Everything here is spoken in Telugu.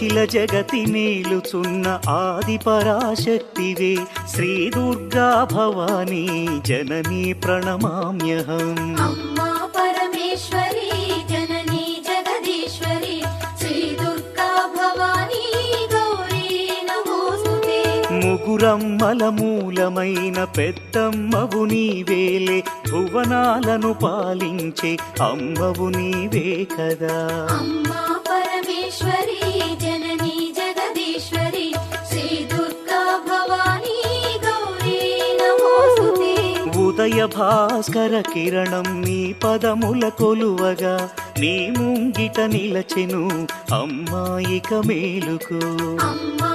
అఖిల జగతి మేలుచున్న ఆది పరాశక్తివే శ్రీ దుర్గా భవానీ జననీ ప్రణమామ్యహం. అమ్మా పరమేశ్వరి జననీ జగదీశ్వరి శ్రీ దుర్గా భవానీ గౌరీ నమోస్తుతే. ముగురమ్మల మూలమైన పెద్దమ్మవు నీవేలే భువనాలను పాలించే అమ్మవు నీవే కదా. అమ్మా పరమేశ్వరి జననీ జగదీశ్వరి శ్రీ దుర్గా భవానీ గౌరీ నమోస్తుతే. ఉదయ భాస్కర కిరణం నీ పదముల కొలువగా నీ ముంగిట నిలచెను అమ్మాయిక మేలుకు. అమ్మా